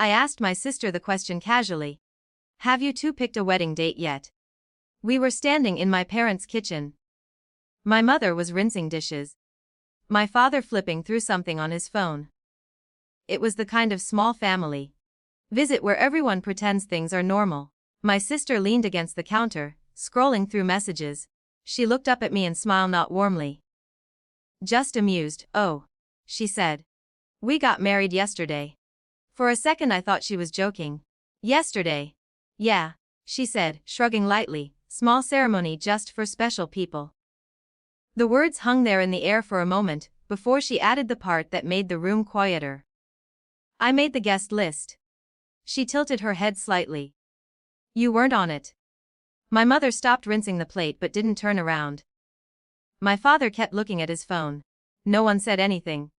I asked my sister the question casually. Have you two picked a wedding date yet? We were standing in my parents' kitchen. My mother was rinsing dishes. My father flipping through something on his phone. It was the kind of small family visit where everyone pretends things are normal. My sister leaned against the counter, scrolling through messages. She looked up at me and smiled not warmly. Just amused. Oh, she said. We got married yesterday. For a second I thought she was joking. Yesterday? Yeah, she said, shrugging lightly, small ceremony just for special people. The words hung there in the air for a moment, before she added the part that made the room quieter. I made the guest list. She tilted her head slightly. You weren't on it. My mother stopped rinsing the plate but didn't turn around. My father kept looking at his phone. No one said anything.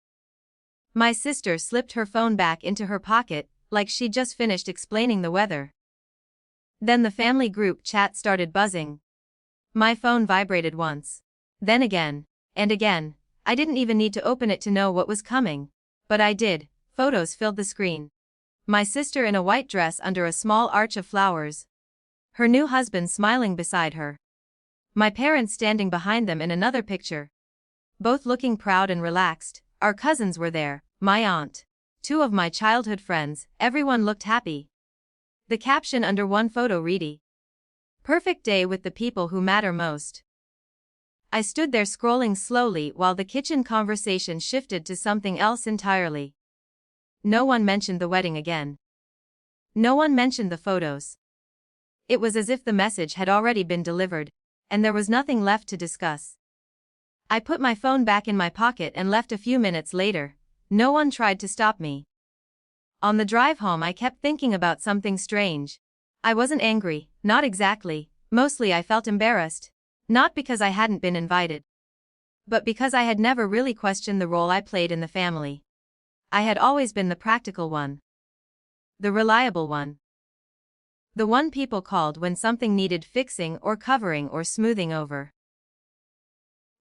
My sister slipped her phone back into her pocket, like she'd just finished explaining the weather. Then the family group chat started buzzing. My phone vibrated once. Then again. And again. I didn't even need to open it to know what was coming. But I did. Photos filled the screen. My sister in a white dress under a small arch of flowers. Her new husband smiling beside her. My parents standing behind them in another picture. Both looking proud and relaxed. Our cousins were there, my aunt. Two of my childhood friends, everyone looked happy. The caption under one photo read, "Perfect day with the people who matter most." I stood there scrolling slowly while the kitchen conversation shifted to something else entirely. No one mentioned the wedding again. No one mentioned the photos. It was as if the message had already been delivered, and there was nothing left to discuss. I put my phone back in my pocket and left a few minutes later. No one tried to stop me. On the drive home I kept thinking about something strange. I wasn't angry, not exactly, mostly I felt embarrassed. Not because I hadn't been invited, but because I had never really questioned the role I played in the family. I had always been the practical one. The reliable one. The one people called when something needed fixing or covering or smoothing over.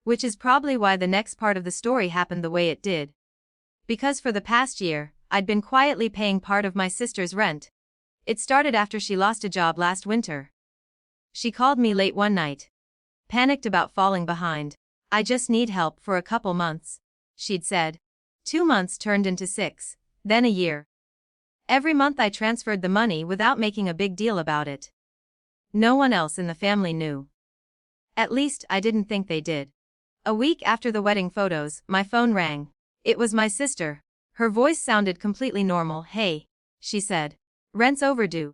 Which is probably why the next part of the story happened the way it did. Because for the past year, I'd been quietly paying part of my sister's rent. It started after she lost a job last winter. She called me late one night. Panicked about falling behind. I just need help for a couple months, she'd said. 2 months turned into 6, then a year. Every month I transferred the money without making a big deal about it. No one else in the family knew. At least, I didn't think they did. A week after the wedding photos, my phone rang. It was my sister. Her voice sounded completely normal. Hey, she said. Rent's overdue.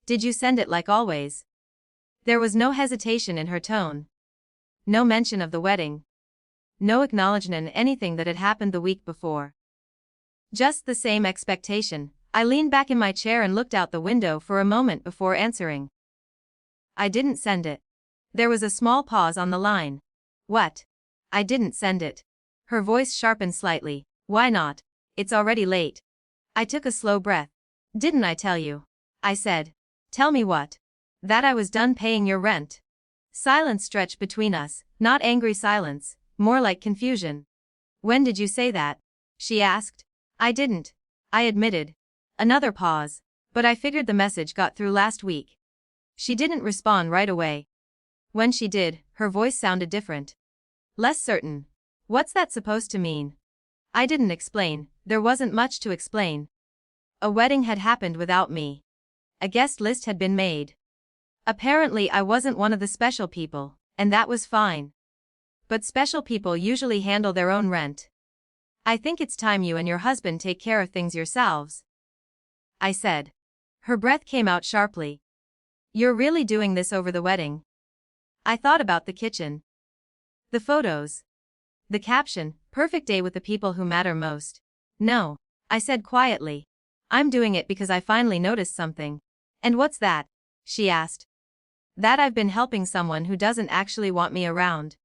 Did you send it like always? There was no hesitation in her tone. No mention of the wedding. No acknowledgement anything that had happened the week before. Just the same expectation. I leaned back in my chair and looked out the window for a moment before answering. I didn't send it. There was a small pause on the line. What? I didn't send it. Her voice sharpened slightly. Why not? It's already late. I took a slow breath. Didn't I tell you? I said. Tell me what? That I was done paying your rent. Silence stretched between us, not angry silence, more like confusion. When did you say that? She asked. I didn't. I admitted. Another pause. But I figured the message got through last week. She didn't respond right away. When she did, her voice sounded different. Less certain. What's that supposed to mean? I didn't explain. There wasn't much to explain. A wedding had happened without me. A guest list had been made. Apparently I wasn't one of the special people, and that was fine. But special people usually handle their own rent. I think it's time you and your husband take care of things yourselves, I said. Her breath came out sharply. You're really doing this over the wedding? I thought about the kitchen. The photos. The caption, perfect day with the people who matter most. No, I said quietly. I'm doing it because I finally noticed something. And what's that? She asked. That I've been helping someone who doesn't actually want me around.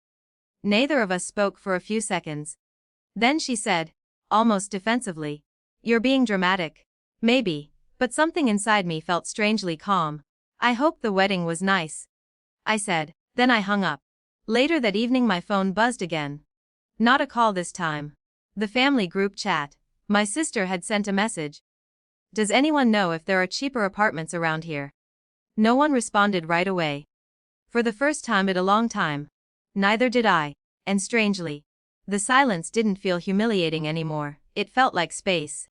Neither of us spoke for a few seconds. Then she said, almost defensively. You're being dramatic. Maybe, but something inside me felt strangely calm. I hope the wedding was nice, I said. Then I hung up. Later that evening my phone buzzed again. Not a call this time. The family group chat. My sister had sent a message. Does anyone know if there are cheaper apartments around here? No one responded right away. For the first time in a long time. Neither did I. And strangely, the silence didn't feel humiliating anymore, it felt like space.